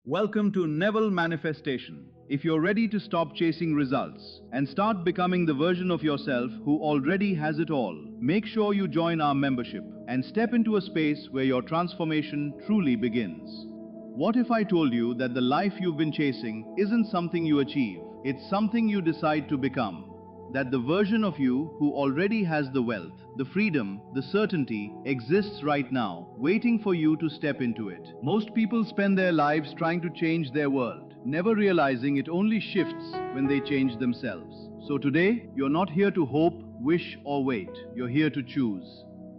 Welcome to Neville Manifestation. If you're ready to stop chasing results and start becoming the version of yourself who already has it all, make sure you join our membership and step into a space where your transformation truly begins. What if I told you that the life you've been chasing isn't something you achieve, it's something you decide to become? That the version of you who already has the wealth, the freedom, the certainty exists right now, waiting for you to step into it. Most people spend their lives trying to change their world, never realizing it only shifts when they change themselves. So today, you're not here to hope, wish, or wait. You're here to choose.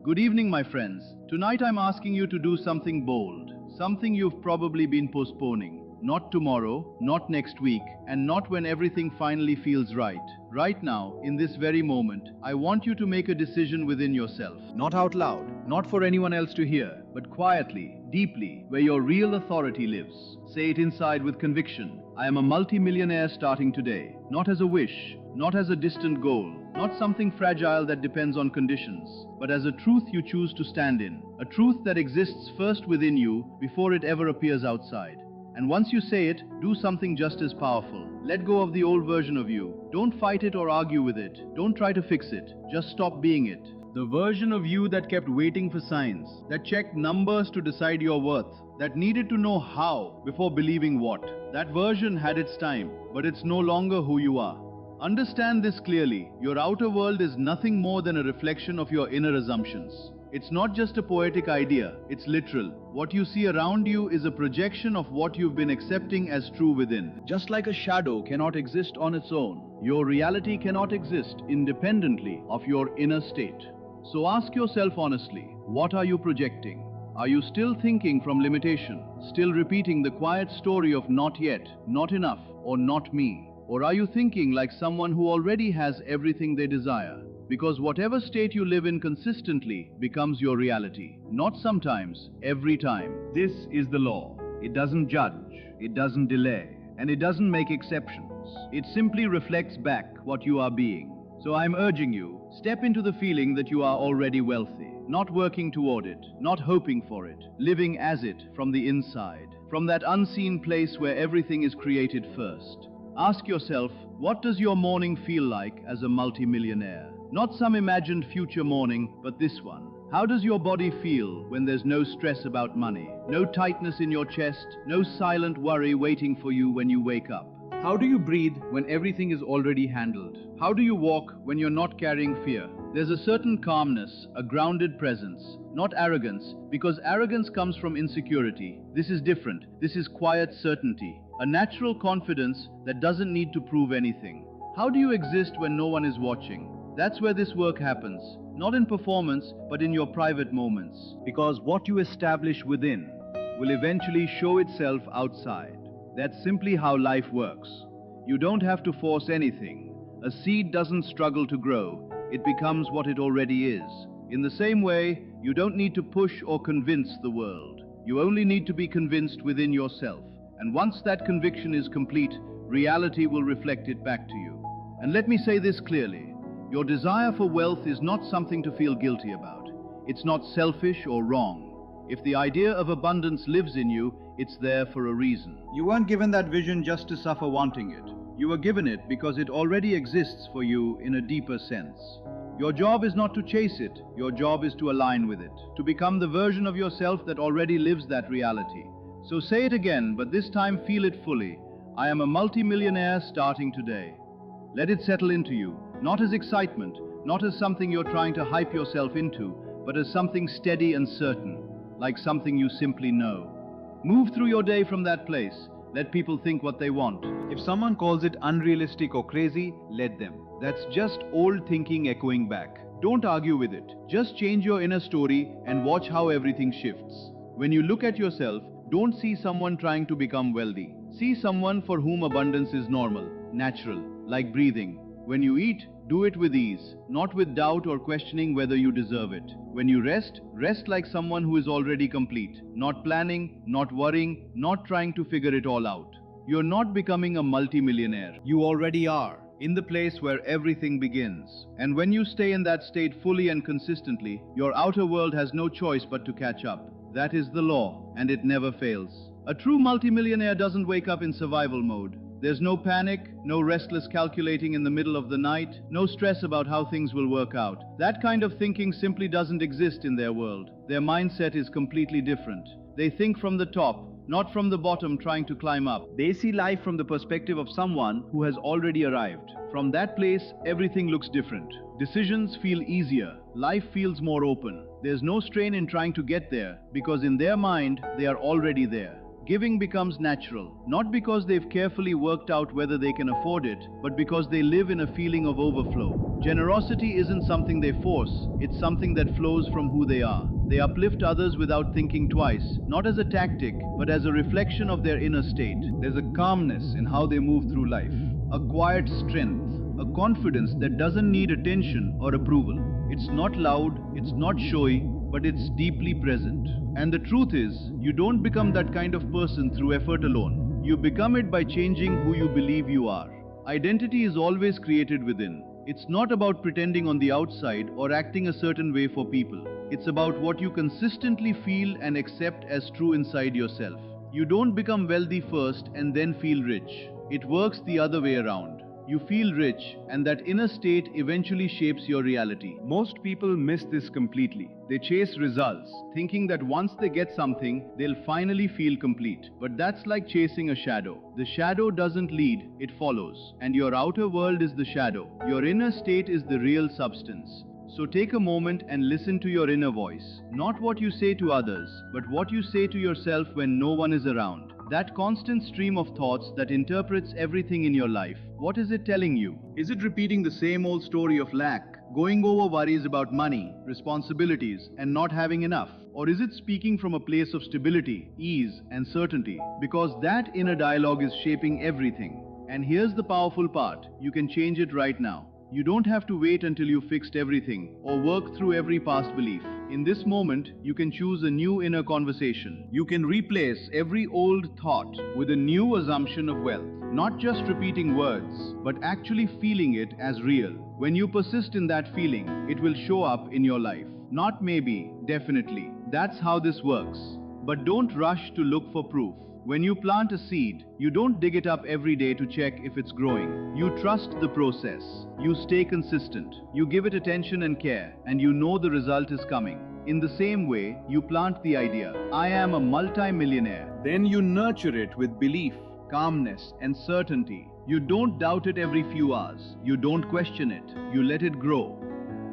Good evening, my friends. Tonight I'm asking you to do something bold, something you've probably been postponing. Not tomorrow, not next week, and not when everything finally feels right. Right now, in this very moment, I want you to make a decision within yourself. Not out loud, not for anyone else to hear, but quietly, deeply, where your real authority lives. Say it inside with conviction. I am a multimillionaire starting today. Not as a wish, not as a distant goal, not something fragile that depends on conditions, but as a truth you choose to stand in. A truth that exists first within you before it ever appears outside. And once you say it, do something just as powerful. Let go of the old version of you. Don't fight it or argue with it. Don't try to fix it. Just stop being it. The version of you that kept waiting for signs, that checked numbers to decide your worth, that needed to know how before believing what. That version had its time, but it's no longer who you are. Understand this clearly. Your outer world is nothing more than a reflection of your inner assumptions. It's not just a poetic idea, it's literal. What you see around you is a projection of what you've been accepting as true within. Just like a shadow cannot exist on its own, your reality cannot exist independently of your inner state. So ask yourself honestly, what are you projecting? Are you still thinking from limitation, still repeating the quiet story of not yet, not enough, or not me? Or are you thinking like someone who already has everything they desire? Because whatever state you live in consistently becomes your reality. Not sometimes, every time. This is the law. It doesn't judge, it doesn't delay, and it doesn't make exceptions. It simply reflects back what you are being. So I'm urging you, step into the feeling that you are already wealthy. Not working toward it, not hoping for it, living as it from the inside, from that unseen place where everything is created first. Ask yourself, what does your morning feel like as a multimillionaire? Not some imagined future morning, but this one. How does your body feel when there's no stress about money? No tightness in your chest, no silent worry waiting for you when you wake up? How do you breathe when everything is already handled? How do you walk when you're not carrying fear? There's a certain calmness, a grounded presence, not arrogance, because arrogance comes from insecurity. This is different. This is quiet certainty, a natural confidence that doesn't need to prove anything. How do you exist when no one is watching? That's where this work happens, not in performance, but in your private moments. Because what you establish within will eventually show itself outside. That's simply how life works. You don't have to force anything. A seed doesn't struggle to grow. It becomes what it already is. In the same way, you don't need to push or convince the world. You only need to be convinced within yourself. And once that conviction is complete, reality will reflect it back to you. And let me say this clearly. Your desire for wealth is not something to feel guilty about. It's not selfish or wrong. If the idea of abundance lives in you, it's there for a reason. You weren't given that vision just to suffer wanting it. You were given it because it already exists for you in a deeper sense. Your job is not to chase it. Your job is to align with it, to become the version of yourself that already lives that reality. So say it again, but this time feel it fully. I am a multimillionaire starting today. Let it settle into you. Not as excitement, not as something you're trying to hype yourself into, but as something steady and certain, like something you simply know. Move through your day from that place. Let people think what they want. If someone calls it unrealistic or crazy, let them. That's just old thinking echoing back. Don't argue with it. Just change your inner story and watch how everything shifts. When you look at yourself, don't see someone trying to become wealthy. See someone for whom abundance is normal, natural, like breathing. When you eat, do it with ease, not with doubt or questioning whether you deserve it. When you rest, rest like someone who is already complete, not planning, not worrying, not trying to figure it all out. You're not becoming a multimillionaire. You already are, in the place where everything begins. And when you stay in that state fully and consistently, your outer world has no choice but to catch up. That is the law, and it never fails. A true multimillionaire doesn't wake up in survival mode. There's no panic, no restless calculating in the middle of the night, no stress about how things will work out. That kind of thinking simply doesn't exist in their world. Their mindset is completely different. They think from the top, not from the bottom trying to climb up. They see life from the perspective of someone who has already arrived. From that place, everything looks different. Decisions feel easier. Life feels more open. There's no strain in trying to get there because in their mind, they are already there. Giving becomes natural, not because they've carefully worked out whether they can afford it, but because they live in a feeling of overflow. Generosity isn't something they force, it's something that flows from who they are. They uplift others without thinking twice, not as a tactic, but as a reflection of their inner state. There's a calmness in how they move through life, a quiet strength, a confidence that doesn't need attention or approval. It's not loud, it's not showy, but it's deeply present. And the truth is, you don't become that kind of person through effort alone. You become it by changing who you believe you are. Identity is always created within. It's not about pretending on the outside or acting a certain way for people. It's about what you consistently feel and accept as true inside yourself. You don't become wealthy first and then feel rich. It works the other way around. You feel rich, and that inner state eventually shapes your reality. Most people miss this completely. They chase results, thinking that once they get something, they'll finally feel complete. But that's like chasing a shadow. The shadow doesn't lead, it follows. And your outer world is the shadow. Your inner state is the real substance. So take a moment and listen to your inner voice. Not what you say to others, but what you say to yourself when no one is around. That constant stream of thoughts that interprets everything in your life. What is it telling you? Is it repeating the same old story of lack, going over worries about money, responsibilities, and not having enough? Or is it speaking from a place of stability, ease, and certainty? Because that inner dialogue is shaping everything. And here's the powerful part. You can change it right now. You don't have to wait until you've fixed everything or work through every past belief. In this moment, you can choose a new inner conversation. You can replace every old thought with a new assumption of wealth. Not just repeating words, but actually feeling it as real. When you persist in that feeling, it will show up in your life. Not maybe, definitely. That's how this works. But don't rush to look for proof. When you plant a seed, you don't dig it up every day to check if it's growing. You trust the process. You stay consistent. You give it attention and care, and you know the result is coming. In the same way, you plant the idea, I am a multi-millionaire. Then you nurture it with belief, calmness, and certainty. You don't doubt it every few hours. You don't question it. You let it grow.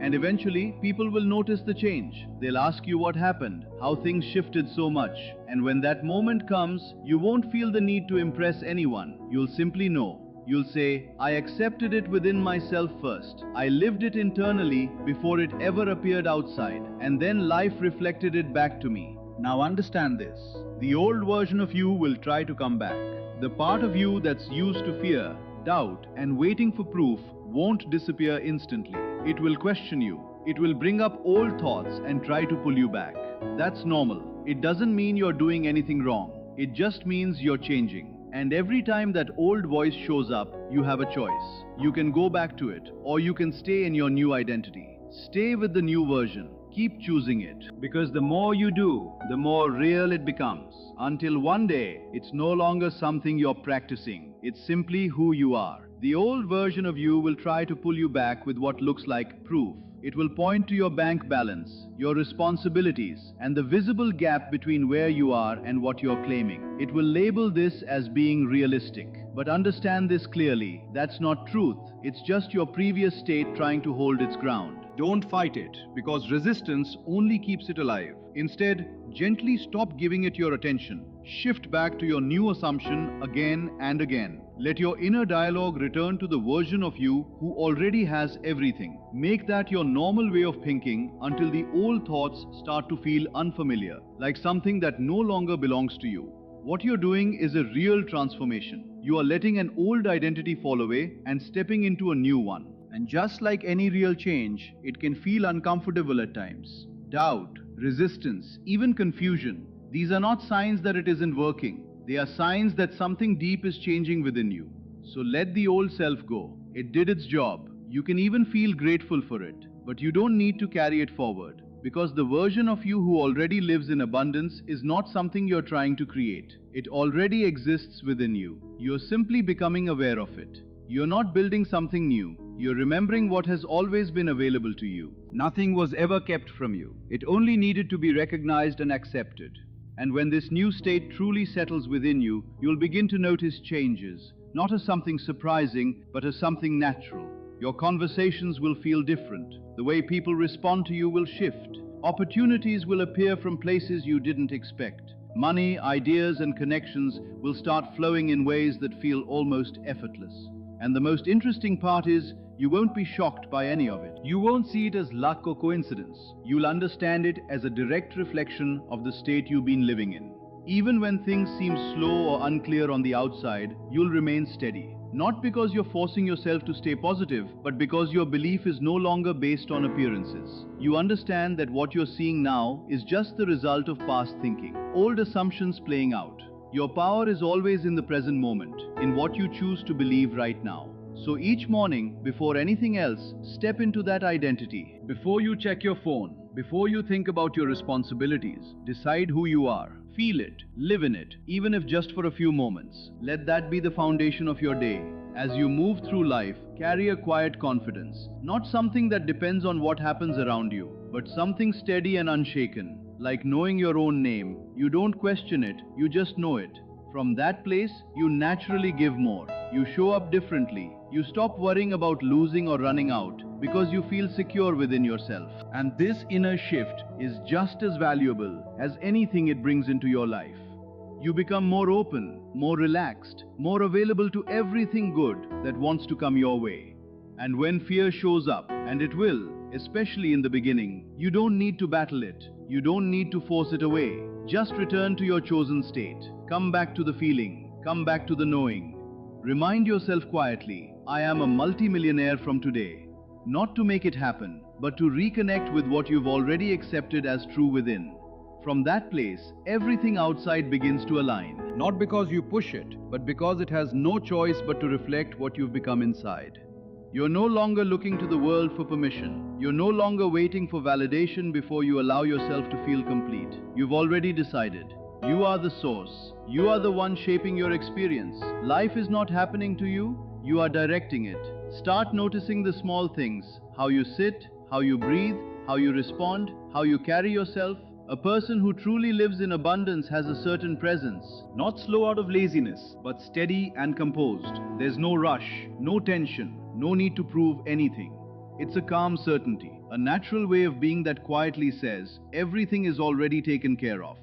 And eventually, people will notice the change. They'll ask you what happened, how things shifted so much. And when that moment comes, you won't feel the need to impress anyone. You'll simply know. You'll say, I accepted it within myself first. I lived it internally before it ever appeared outside. And then life reflected it back to me. Now understand this. The old version of you will try to come back. The part of you that's used to fear, doubt, and waiting for proof won't disappear instantly. It will question you. It will bring up old thoughts and try to pull you back. That's normal. It doesn't mean you're doing anything wrong. It just means you're changing. And every time that old voice shows up, you have a choice. You can go back to it, or you can stay in your new identity. Stay with the new version. Keep choosing it. Because the more you do, the more real it becomes. Until one day, it's no longer something you're practicing. It's simply who you are. The old version of you will try to pull you back with what looks like proof. It will point to your bank balance, your responsibilities, and the visible gap between where you are and what you're claiming. It will label this as being realistic. But understand this clearly, that's not truth. It's just your previous state trying to hold its ground. Don't fight it, because resistance only keeps it alive. Instead, gently stop giving it your attention. Shift back to your new assumption again and again. Let your inner dialogue return to the version of you who already has everything. Make that your normal way of thinking until the old thoughts start to feel unfamiliar, like something that no longer belongs to you. What you're doing is a real transformation. You are letting an old identity fall away and stepping into a new one. And just like any real change, it can feel uncomfortable at times. Doubt, resistance, even confusion. These are not signs that it isn't working. They are signs that something deep is changing within you. So let the old self go. It did its job. You can even feel grateful for it, but you don't need to carry it forward. Because the version of you who already lives in abundance is not something you're trying to create. It already exists within you. You're simply becoming aware of it. You're not building something new. You're remembering what has always been available to you. Nothing was ever kept from you. It only needed to be recognized and accepted. And when this new state truly settles within you, you'll begin to notice changes, not as something surprising, but as something natural. Your conversations will feel different. The way people respond to you will shift. Opportunities will appear from places you didn't expect. Money, ideas, and connections will start flowing in ways that feel almost effortless. And the most interesting part is, you won't be shocked by any of it. You won't see it as luck or coincidence. You'll understand it as a direct reflection of the state you've been living in. Even when things seem slow or unclear on the outside, you'll remain steady. Not because you're forcing yourself to stay positive, but because your belief is no longer based on appearances. You understand that what you're seeing now is just the result of past thinking, old assumptions playing out. Your power is always in the present moment, in what you choose to believe right now. So each morning, before anything else, step into that identity. Before you check your phone, before you think about your responsibilities, decide who you are. Feel it, live in it, even if just for a few moments. Let that be the foundation of your day. As you move through life, carry a quiet confidence. Not something that depends on what happens around you, but something steady and unshaken. Like knowing your own name, you don't question it, you just know it. From that place, you naturally give more. You show up differently. You stop worrying about losing or running out because you feel secure within yourself. And this inner shift is just as valuable as anything it brings into your life. You become more open, more relaxed, more available to everything good that wants to come your way. And when fear shows up, and it will, especially in the beginning, you don't need to battle it. You don't need to force it away. Just return to your chosen state. Come back to the feeling. Come back to the knowing. Remind yourself quietly, I am a multimillionaire from today. Not to make it happen, but to reconnect with what you've already accepted as true within. From that place, everything outside begins to align. Not because you push it, but because it has no choice but to reflect what you've become inside. You're no longer looking to the world for permission. You're no longer waiting for validation before you allow yourself to feel complete. You've already decided. You are the source. You are the one shaping your experience. Life is not happening to you, you are directing it. Start noticing the small things. How you sit, how you breathe, how you respond, how you carry yourself. A person who truly lives in abundance has a certain presence. Not slow out of laziness, but steady and composed. There's no rush, no tension, no need to prove anything. It's a calm certainty, a natural way of being that quietly says, everything is already taken care of.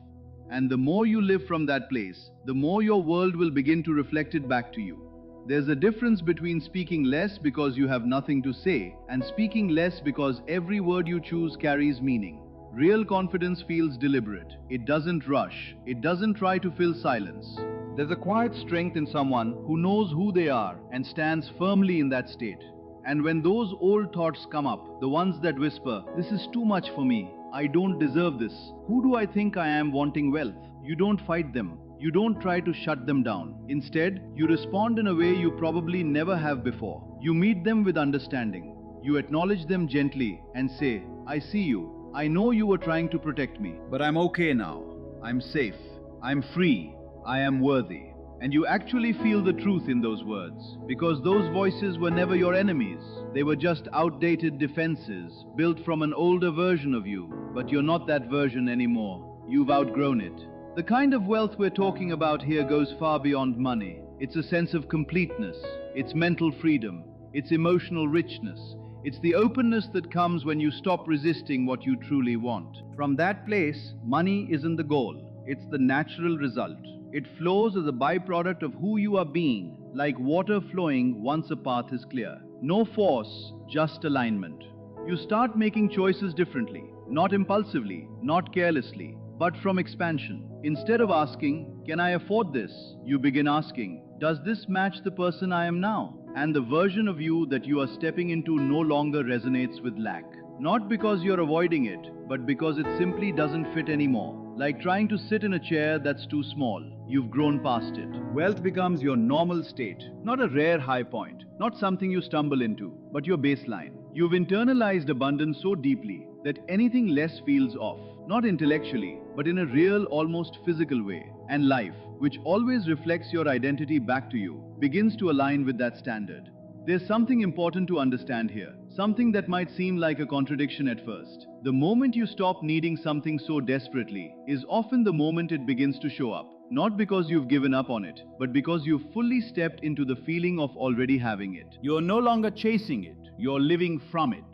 And the more you live from that place, the more your world will begin to reflect it back to you. There's a difference between speaking less because you have nothing to say and speaking less because every word you choose carries meaning. Real confidence feels deliberate. It doesn't rush. It doesn't try to fill silence. There's a quiet strength in someone who knows who they are and stands firmly in that state. And when those old thoughts come up, the ones that whisper, this is too much for me, I don't deserve this, who do I think I am wanting wealth? You don't fight them. You don't try to shut them down. Instead, you respond in a way you probably never have before. You meet them with understanding. You acknowledge them gently and say, I see you. I know you were trying to protect me, but I'm okay now. I'm safe. I'm free. I am worthy. And you actually feel the truth in those words, because those voices were never your enemies. They were just outdated defenses, built from an older version of you. But you're not that version anymore. You've outgrown it. The kind of wealth we're talking about here goes far beyond money. It's a sense of completeness. It's mental freedom. It's emotional richness. It's the openness that comes when you stop resisting what you truly want. From that place, money isn't the goal. It's the natural result. It flows as a byproduct of who you are being, like water flowing once a path is clear. No force, just alignment. You start making choices differently, not impulsively, not carelessly, but from expansion. Instead of asking, can I afford this? You begin asking, does this match the person I am now? And the version of you that you are stepping into no longer resonates with lack. Not because you're avoiding it, but because it simply doesn't fit anymore. Like trying to sit in a chair that's too small. You've grown past it. Wealth becomes your normal state, not a rare high point, not something you stumble into, but your baseline. You've internalized abundance so deeply that anything less feels off, not intellectually, but in a real, almost physical way. And life, which always reflects your identity back to you, begins to align with that standard. There's something important to understand here, something that might seem like a contradiction at first. The moment you stop needing something so desperately is often the moment it begins to show up. Not because you've given up on it, but because you've fully stepped into the feeling of already having it. You're no longer chasing it, you're living from it.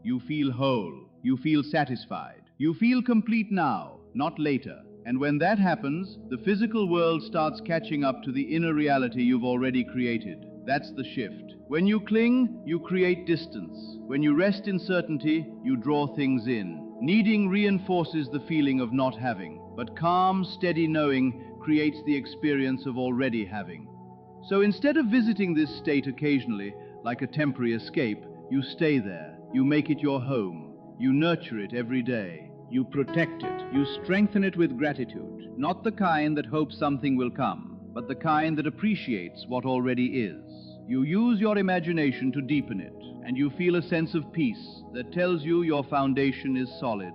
You feel whole, you feel satisfied, you feel complete now, not later. And when that happens, the physical world starts catching up to the inner reality you've already created. That's the shift. When you cling, you create distance. When you rest in certainty, you draw things in. Needing reinforces the feeling of not having, but calm, steady knowing creates the experience of already having. So instead of visiting this state occasionally, like a temporary escape, you stay there. You make it your home. You nurture it every day. You protect it. You strengthen it with gratitude. Not the kind that hopes something will come, but the kind that appreciates what already is. You use your imagination to deepen it, and you feel a sense of peace that tells you your foundation is solid.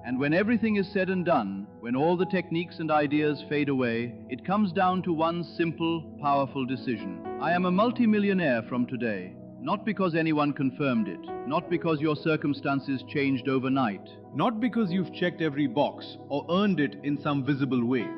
And when everything is said and done, when all the techniques and ideas fade away, it comes down to one simple, powerful decision. I am a multimillionaire from today. Not because anyone confirmed it, not because your circumstances changed overnight, not because you've checked every box or earned it in some visible way,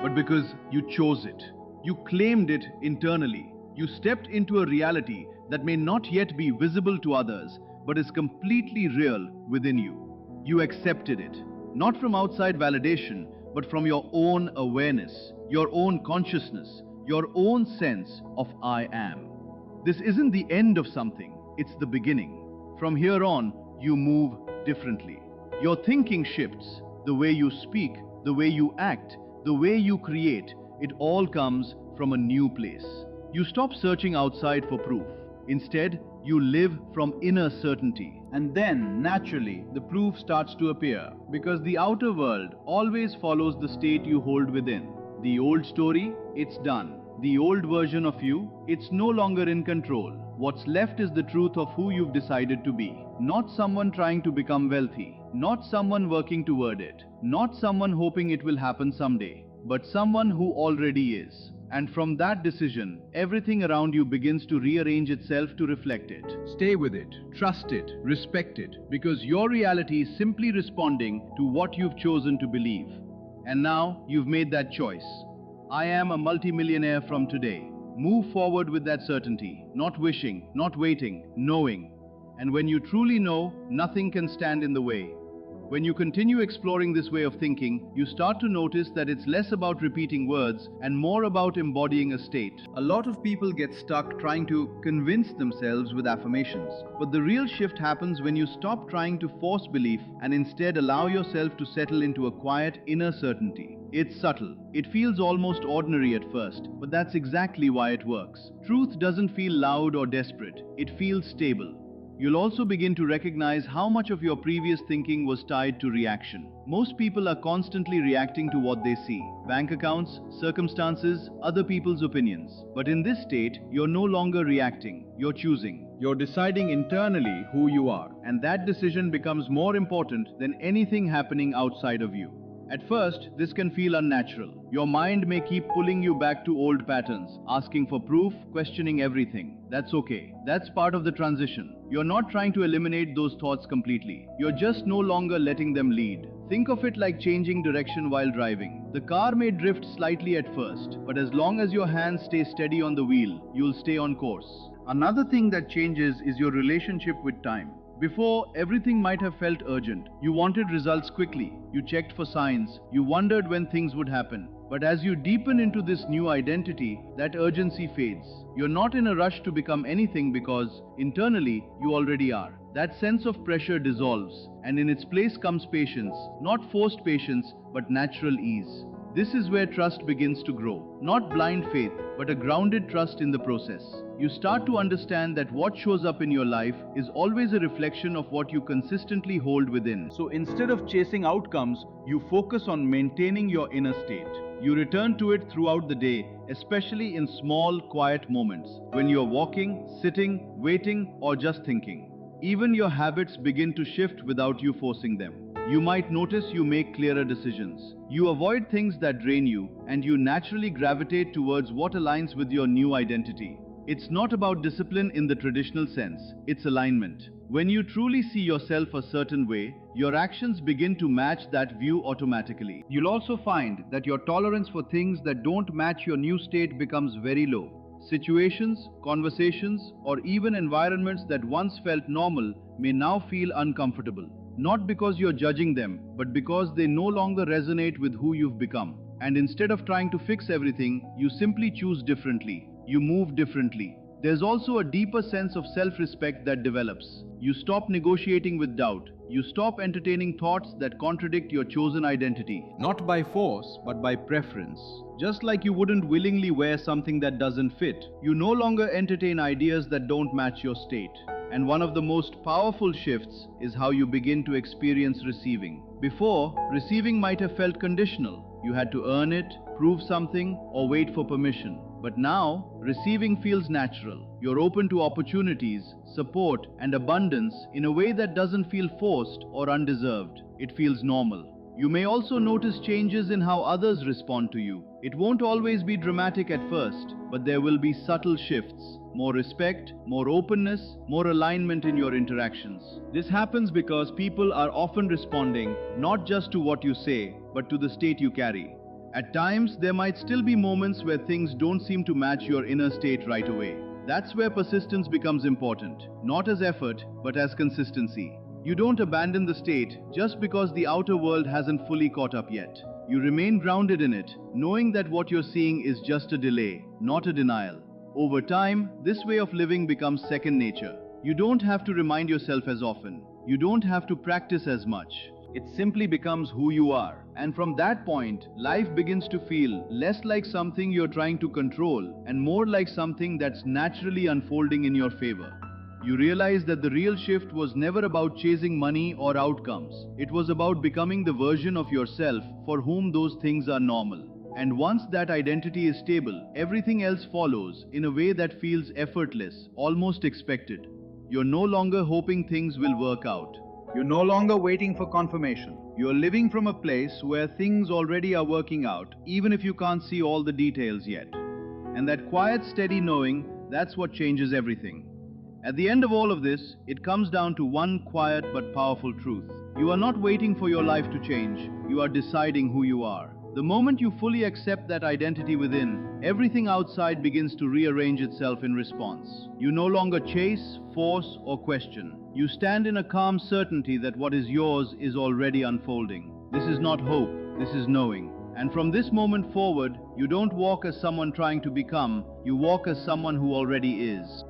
but because you chose it. You claimed it internally. You stepped into a reality that may not yet be visible to others, but is completely real within you. You accepted it, not from outside validation, but from your own awareness, your own consciousness, your own sense of I am. This isn't the end of something, it's the beginning. From here on, you move differently. Your thinking shifts, the way you speak, the way you act, the way you create, it all comes from a new place. You stop searching outside for proof. Instead, you live from inner certainty. And then, naturally, the proof starts to appear, because the outer world always follows the state you hold within. The old story, it's done. The old version of you, it's no longer in control. What's left is the truth of who you've decided to be. Not someone trying to become wealthy. Not someone working toward it. Not someone hoping it will happen someday. But someone who already is. And from that decision, everything around you begins to rearrange itself to reflect it. Stay with it, trust it, respect it, because your reality is simply responding to what you've chosen to believe. And now, you've made that choice. I am a multimillionaire from today. Move forward with that certainty, not wishing, not waiting, knowing. And when you truly know, nothing can stand in the way. When you continue exploring this way of thinking, you start to notice that it's less about repeating words and more about embodying a state. A lot of people get stuck trying to convince themselves with affirmations. But the real shift happens when you stop trying to force belief and instead allow yourself to settle into a quiet inner certainty. It's subtle. It feels almost ordinary at first, but that's exactly why it works. Truth doesn't feel loud or desperate. It feels stable. You'll also begin to recognize how much of your previous thinking was tied to reaction. Most people are constantly reacting to what they see. Bank accounts, circumstances, other people's opinions. But in this state, you're no longer reacting. You're choosing. You're deciding internally who you are. And that decision becomes more important than anything happening outside of you. At first, this can feel unnatural. Your mind may keep pulling you back to old patterns, asking for proof, questioning everything. That's okay. That's part of the transition. You're not trying to eliminate those thoughts completely. You're just no longer letting them lead. Think of it like changing direction while driving. The car may drift slightly at first, but as long as your hands stay steady on the wheel, you'll stay on course. Another thing that changes is your relationship with time. Before, everything might have felt urgent. You wanted results quickly. You checked for signs. You wondered when things would happen. But as you deepen into this new identity, that urgency fades. You're not in a rush to become anything because, internally, you already are. That sense of pressure dissolves, and in its place comes patience. Not forced patience, but natural ease. This is where trust begins to grow. Not blind faith, but a grounded trust in the process. You start to understand that what shows up in your life is always a reflection of what you consistently hold within. So instead of chasing outcomes, you focus on maintaining your inner state. You return to it throughout the day, especially in small, quiet moments, when you're walking, sitting, waiting, or just thinking. Even your habits begin to shift without you forcing them. You might notice you make clearer decisions. You avoid things that drain you, and you naturally gravitate towards what aligns with your new identity. It's not about discipline in the traditional sense, it's alignment. When you truly see yourself a certain way, your actions begin to match that view automatically. You'll also find that your tolerance for things that don't match your new state becomes very low. Situations, conversations, or even environments that once felt normal may now feel uncomfortable. Not because you're judging them, but because they no longer resonate with who you've become. And instead of trying to fix everything, you simply choose differently. You move differently. There's also a deeper sense of self-respect that develops. You stop negotiating with doubt. You stop entertaining thoughts that contradict your chosen identity. Not by force, but by preference. Just like you wouldn't willingly wear something that doesn't fit, you no longer entertain ideas that don't match your state. And one of the most powerful shifts is how you begin to experience receiving. Before, receiving might have felt conditional. You had to earn it, prove something, or wait for permission. But now, receiving feels natural. You're open to opportunities, support, and abundance in a way that doesn't feel forced or undeserved. It feels normal. You may also notice changes in how others respond to you. It won't always be dramatic at first, but there will be subtle shifts. More respect, more openness, more alignment in your interactions. This happens because people are often responding not just to what you say, but to the state you carry. At times, there might still be moments where things don't seem to match your inner state right away. That's where persistence becomes important, not as effort, but as consistency. You don't abandon the state just because the outer world hasn't fully caught up yet. You remain grounded in it, knowing that what you're seeing is just a delay, not a denial. Over time, this way of living becomes second nature. You don't have to remind yourself as often. You don't have to practice as much. It simply becomes who you are. And from that point, life begins to feel less like something you're trying to control and more like something that's naturally unfolding in your favor. You realize that the real shift was never about chasing money or outcomes. It was about becoming the version of yourself for whom those things are normal. And once that identity is stable, everything else follows in a way that feels effortless, almost expected. You're no longer hoping things will work out. You're no longer waiting for confirmation. You're living from a place where things already are working out, even if you can't see all the details yet. And that quiet, steady knowing, that's what changes everything. At the end of all of this, it comes down to one quiet but powerful truth. You are not waiting for your life to change. You are deciding who you are. The moment you fully accept that identity within, everything outside begins to rearrange itself in response. You no longer chase, force, or question. You stand in a calm certainty that what is yours is already unfolding. This is not hope, this is knowing. And from this moment forward, you don't walk as someone trying to become, you walk as someone who already is.